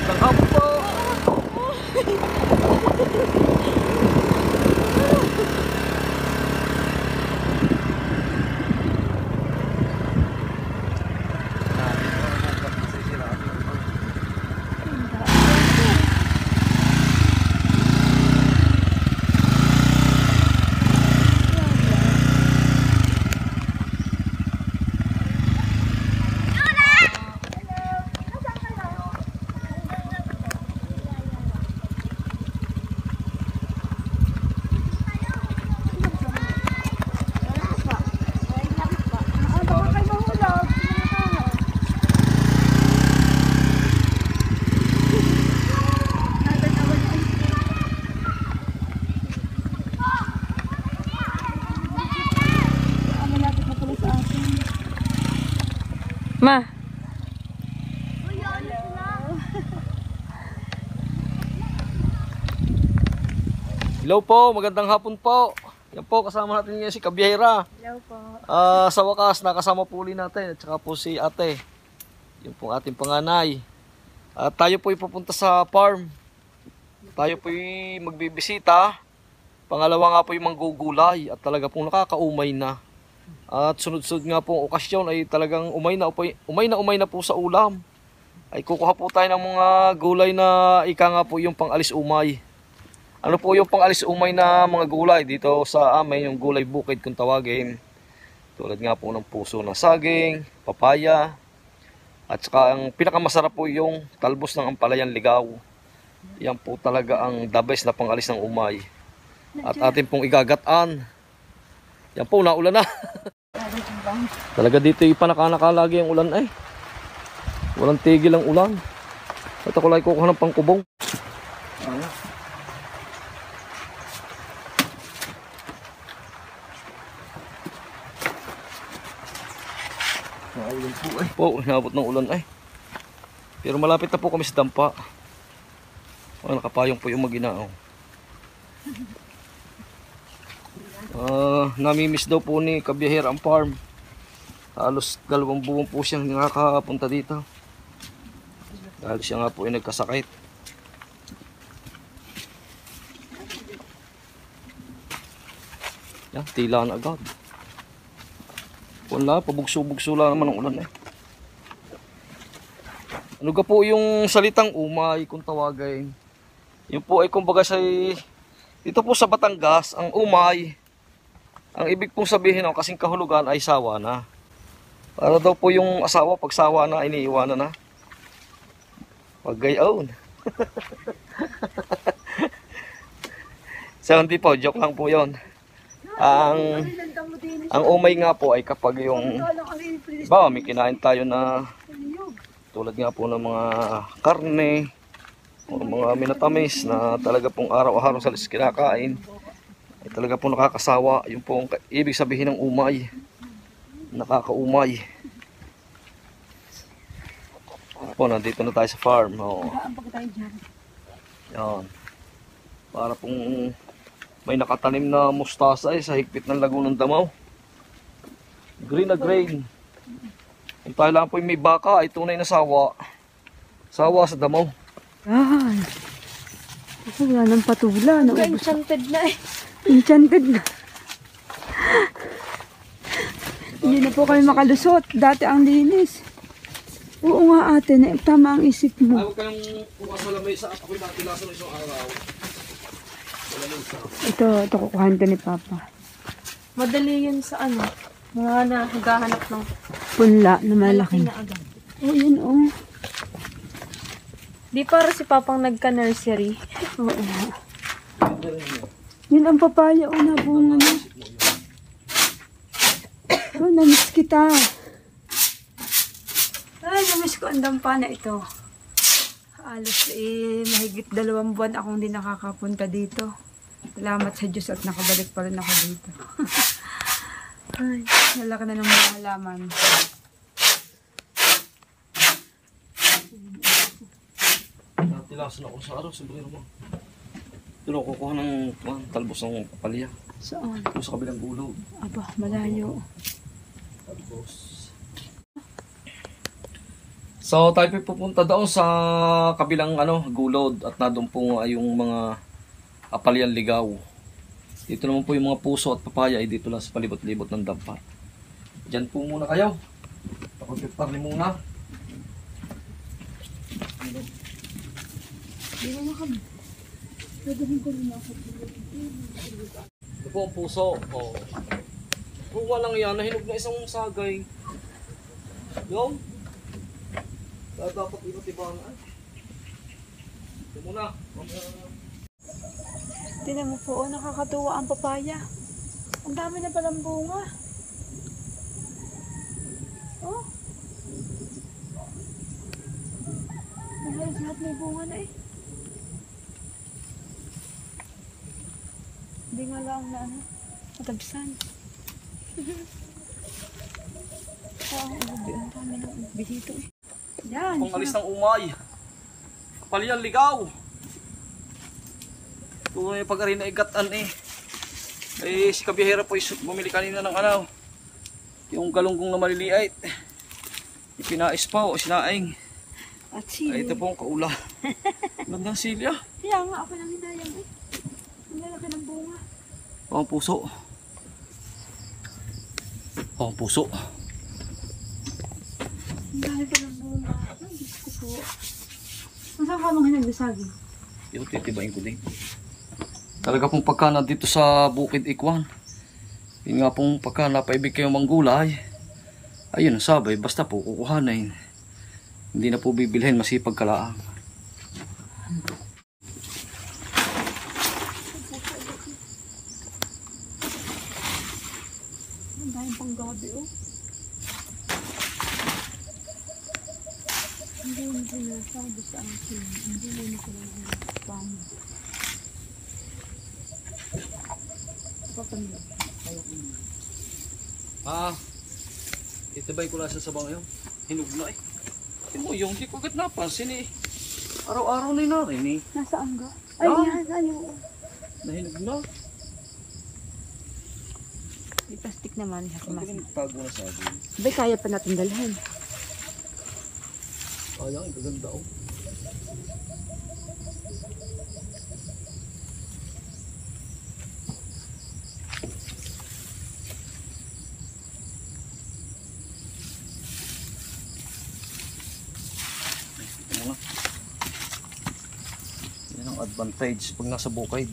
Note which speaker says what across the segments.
Speaker 1: Magandang hapon po.
Speaker 2: Ma.
Speaker 1: Hello po, magandang hapon po. Yan po, kasama natin ngayon si Kabiyahera.
Speaker 2: Hello po.
Speaker 1: Sa wakas, nakasama po ulit natin at saka po si ate. Yung pong ating panganay. At tayo po pupunta sa farm. Tayo po magbibisita. Pangalawa nga po yung manggugulay at talaga pong nakakaumay na. At sunod-sunod nga po ang okasyon ay talagang umay na po sa ulam. Ay kukuha po tayo ng mga gulay na ika nga po yung pang-alis umay. Ano po yung pang-alis umay na mga gulay dito sa amin, yung gulay bukid kung tawagin. Tulad nga po ng puso ng saging, papaya, at saka ang pinakamasarap po yung talbos ng ampalayan ligaw. Yan po talaga ang the best na pang-alis ng umay. At atin pong igagataan. Yan po, naulan na. Talaga dito ipanakanaka lagi ang ulan ay. Walang tigil ang ulan. At ako lang kukuha ng pangkubong. Naulan po ay. Po, inabot ng ulan ay. Pero malapit na po kami sa dampa. Nakapayong po yung maginao. Namimiss daw po ni Kabiyahera ang farm. Halos 2 buwan po siyang nakakapunta dito. Dahil siya nga po ay nagkasakit. Yan, tila na agad. Wala, pabugso-bugso lang naman ang ulan eh. Ano ka po yung salitang umay kung tawagin? Yung po ay kumbaga sa dito po sa Batangas, ang umay, ang ibig pong sabihin ng kasing kahulugan ay sawa na. Para daw po yung asawa pag sawa na, iniiwanan na. Pag gayon. So hindi po, joke lang po yon. Ang umay nga po ay kapag yung may kinain tayo na tulad nga po ng mga karne o mga minatamis na talaga pong araw-araw sa kinakain ay talaga pong nakakasawa. Yung pong ibig sabihin ng umay, nakakaumay po. Nandito na tayo sa farm. Yan, para pong may nakatanim na mustasa sa higpit ng Lagunang Damaw. Green na green. Kung tayo lang po may baka ay tunay na sawa. Sawa sa damaw.
Speaker 2: Yan. Kasi wala ng patula.
Speaker 3: Enchanted na eh.
Speaker 2: Enchanted na. Hindi na po kami makalusot. Dati ang linis. Oo nga ate, tama ang isip mo.
Speaker 1: Ay, huwag kayong kumasalamay sa ako'y natilasan ng isang araw.
Speaker 2: Ito kukuhan ka ni Papa.
Speaker 3: Madali yun sa ano. Mga naghahanap ng
Speaker 2: Punla na malaki.
Speaker 3: na agad.
Speaker 2: Oh, yun oh.
Speaker 3: Di para si Papang nagka-nursery.
Speaker 2: Oo. Yun ang papaya o nabunga na. Oh, namiss kita. Ay, namiss ko ang dampa na ito. Alos mahigit 2 buwan akong hindi nakakapunta dito. Salamat sa Diyos at nakabalik pa rin ako dito. Ay, nalaki na ng mga halaman.
Speaker 1: Natilasan ako sa araw, sabihin mo. Doon ako kukuha ng talbos ng papalya.
Speaker 2: Saan?
Speaker 1: Doon sa kabilang gulog.
Speaker 2: Aba, malayo.
Speaker 1: Talbos. So tayo po pupunta doon sa kabilang gulod at na doon po ay yung mga apalyan ligaw. Dito naman po yung mga puso at papaya ay dito lang sa palibot-libot ng dampa. Diyan po muna kayo. Pagpiptarli muna. Ito po ang puso. Oh. Kuha lang yan, nahinog na isang sagay. Yung? Dapat ibat-ibangan. Ito muna.
Speaker 2: Tingnan mo po, nakakatuwa ang papaya. Ang dami na palang bunga. Oh. Halos lahat may bunga na eh. Hindi nga lang na matabsan. Ang dami ng bisito eh. Yan.
Speaker 1: Pangalis ng umay. Kapalyan ligaw. Ito yung pag-arin na igatan eh. Si kabihera po bumili kanina ng yung galunggong na maliliit. Ipinais pa o sinaing.
Speaker 2: At sili.
Speaker 1: Ay, ito po ang kaula. Gandang silya.
Speaker 2: Kaya nga ako nang hinayang eh. Ang lalaki ng bunga.
Speaker 1: Oh, ang puso. Oh, ang puso.
Speaker 2: Ang dami pa ng bunga. Ay, Diyos ko po. Saan ka mga nagdasagi?
Speaker 1: Yung titibayin ko din. Talaga pong pagka dito sa Bukid Ikwan. Yun nga pong pagka napaibig kayong manggulay. Ayun, sabay, basta po kukuhanin. Hindi na po bibilhin, masipag kalaang.
Speaker 2: Ang dami pang gabi oh. Hindi mo sinasabi sa akin. Hindi mo sinasabi paano. Papamilya.
Speaker 1: Itibay ko lang sa sabaw ngayon. Hinog na eh. Mo yung di ko agad napansin eh. Araw-araw na narin eh.
Speaker 2: Nasaan ka? Ay, yan. Ayaw.
Speaker 1: Nahinog na.
Speaker 2: May plastic naman.
Speaker 1: Ang galing tago na sa akin.
Speaker 2: Bay, kaya pa natin dalhin.
Speaker 1: Ayang, gaganda oh. Yan ang advantage pag nasa bukid.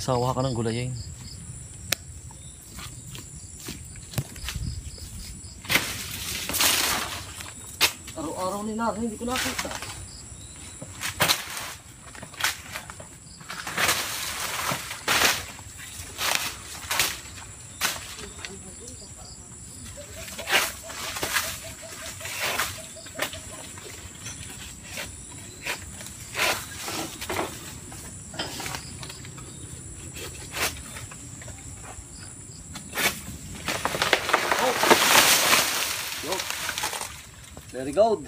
Speaker 1: Sawa ka ng gulayin. Araw-araw ni Nar, hindi ko nakita. Very good.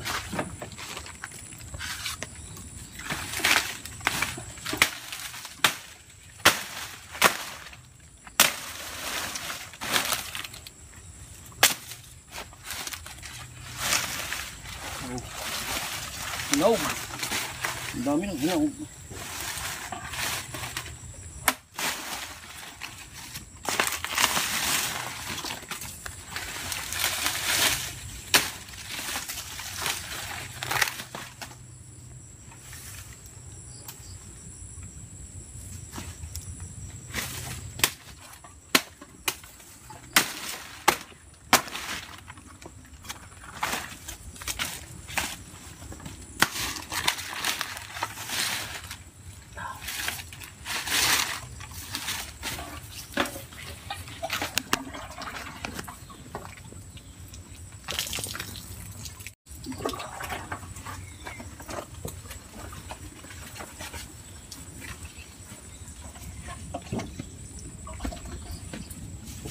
Speaker 1: Hinog. Ang dami ng hinog.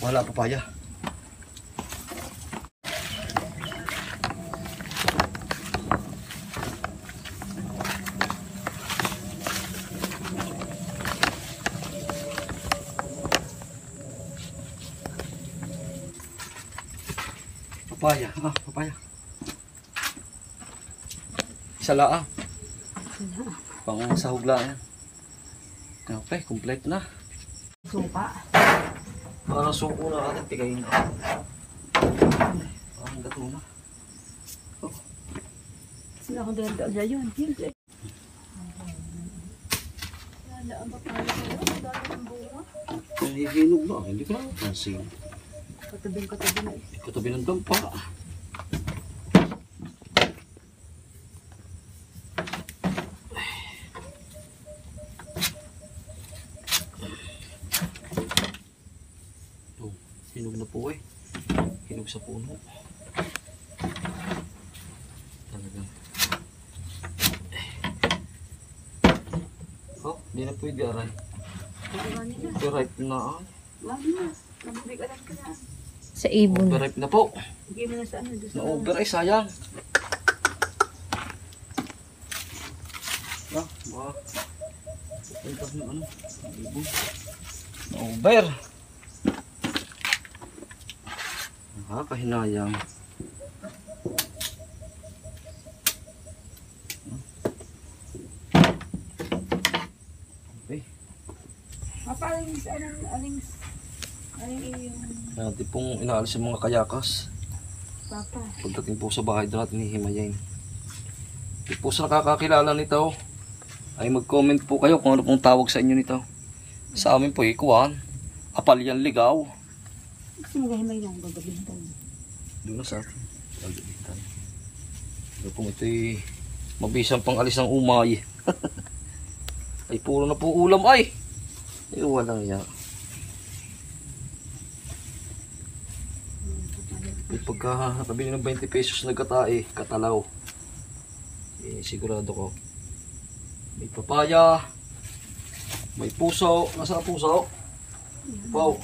Speaker 1: Wala papaya. Papaya, papaya. Salaa. Pang sahog lang yan. Okay, complete na.
Speaker 2: Suka.
Speaker 1: Para suko na natin, tigayin na. Ang gato na.
Speaker 2: Sila ko dala yun.
Speaker 1: Hihinog na. Hindi ko na pansin.
Speaker 2: Katabi na eh.
Speaker 1: Katabi ng dampa. Oh, hinog na po eh. Hinog sa puno. Talagang. Oh, hindi na pwede aray. Overripe na ah.
Speaker 2: Wag na. Nabibig alam ka na.
Speaker 3: Sa ibon.
Speaker 1: Overripe na po.
Speaker 2: Bigay mo na sa ano.
Speaker 1: Na-over ay sayang. Ah, baka. Puntas ng ano. Ibon. Na-over. Nakakahinayang. Okay.
Speaker 2: Mapaling sa aling yung
Speaker 1: Natin pong inaalis yung mga kayakas.
Speaker 2: papa.
Speaker 1: Pagdating po sa bahay doon natin hihimayin. Kung po sa nakakakilala nito, ay mag-comment po kayo kung ano pong tawag sa inyo nito. Sa amin po ikuan, apalyan ligaw.
Speaker 2: Gusto mo gahimay yung gagabitan.
Speaker 1: Doon na sa atin. Gagabitan. Pero kung ito'y mabisang pang alis ng umay. Ay puro na po ulam ay. Ay walang ya. Ay pagka nakabili ng 20 pesos na gatae, katalaw. Eh, sigurado ko. May papaya. May puso. Nasa puso? Wow.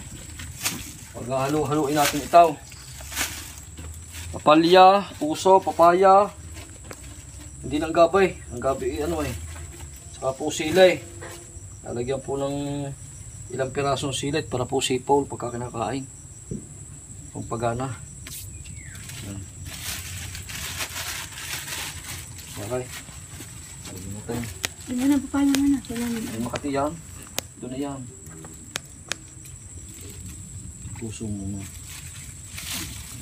Speaker 1: Pag-halo-haloin natin ito. Papalya, puso, papaya. Hindi lang gabay. Ang gabay ano eh. Saka po sila eh. Lalagyan po ng ilang pirasong silit para po sipol pagka kinakain. Kung pagana. Yan. Okay. Lagyan natin.
Speaker 2: Hindi na papaya mo na.
Speaker 1: Ay Makati yan. Doon na yan. Puso mo na.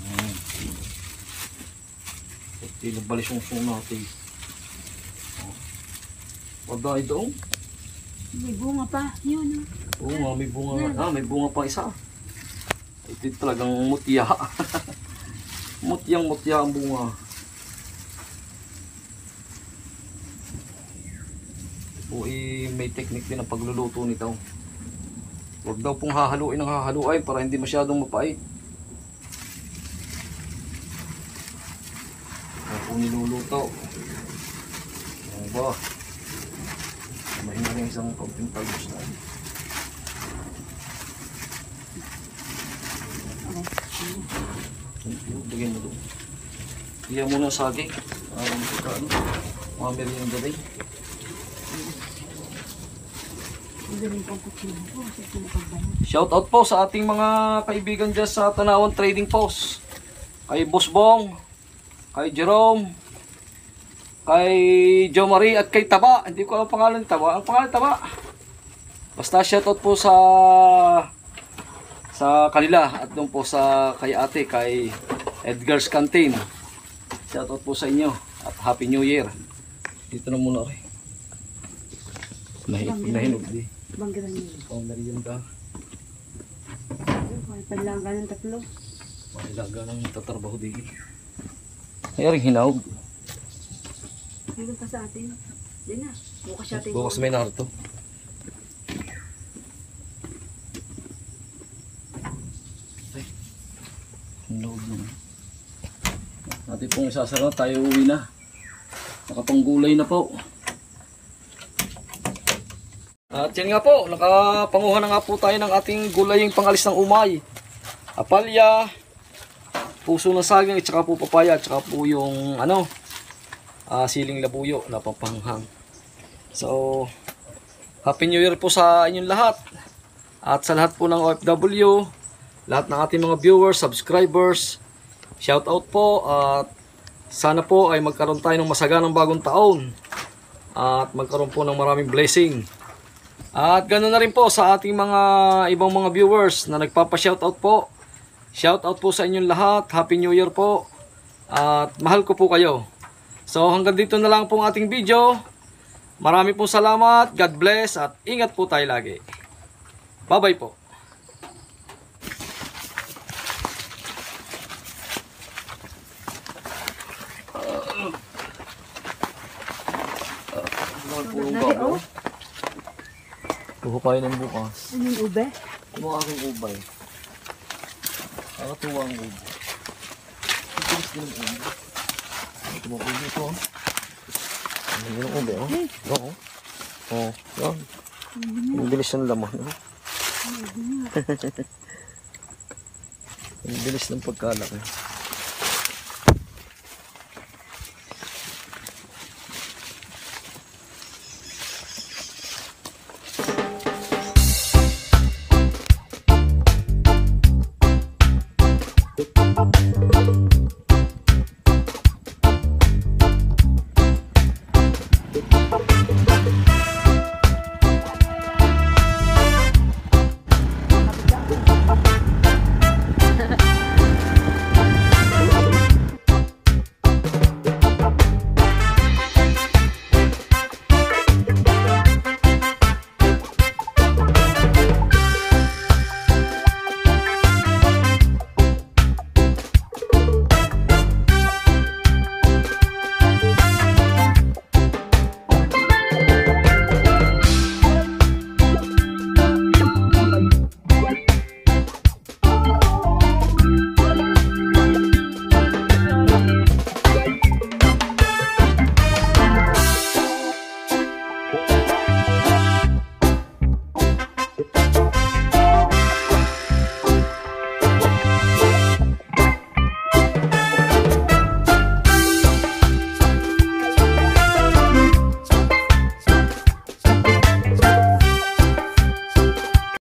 Speaker 1: Ayan. At tinabalisong-song natin. Wala ito.
Speaker 2: May bunga pa. Yun.
Speaker 1: Oo nga, may bunga. Ah, may bunga pa isa. Ito talagang mutya. Mutyang-mutya ang bunga. O may technique din ang pagluluto nito. Huwag daw pong hahaluin ng hahaluin para hindi masyadong mapait. Kaya po niluluto. Ano ba? Mahina rin isang kaunting talbos na. Bigyan mo doon. Iyan mo na saging. Mga merienda rin. Shout out po sa ating mga kaibigan dyan sa Tanawan Trading Post. Kay Boss Bong, kay Jerome, kay Jo Marie at kay Taba. Hindi ko alam pangalan ni Taba. Ang pangalan Taba. Basta shout out po sa kanila at doon po sa kay ate, kay Edgar's Canteen. Shout out po sa inyo at Happy New Year. Dito na muna rin. Nahinog di.
Speaker 2: Banggiran niyo.
Speaker 1: Oh, merienda.
Speaker 2: May panlaga ng tatlo.
Speaker 1: Mahilaga ng tatrabaho di. Ay, rin hinahog.
Speaker 2: Meron pa sa atin. Di na. Bukas siya atin.
Speaker 1: Bukas may narito. Ay. Hinahog naman. Natin pong isasara, tayo uwi na. Nakapanggulay na po. At yan nga po, nakapanguha na nga po tayo ng ating gulaying pangalis ng umay. Apalya, puso ng saging, at saka po papaya, at saka po yung siling labuyo na papanghang. So, Happy New Year po sa inyong lahat. At sa lahat po ng OFW, lahat ng ating mga viewers, subscribers, shout out po at sana po ay magkaroon tayo ng masaganang bagong taon at magkaroon po ng maraming blessing. At ganoon na rin po sa ating mga ibang mga viewers na nagpapa-shoutout po. Shoutout po sa inyong lahat. Happy New Year po. At mahal ko po kayo. So hanggang dito na lang po ang ating video. Marami pong salamat. God bless at ingat po tayo lagi. Bye-bye po. Buhukayin ng bukas.
Speaker 2: Anong ube?
Speaker 1: Ito ang aking ubay. Nakatuwa ang ubay. Ito din ang ubay. Ito mo ubay ito. Ano yun ang ubay, oh? Oo. Oo, yan. Ang bilis ng laman, oh. Ang bilis ng pagkalaki.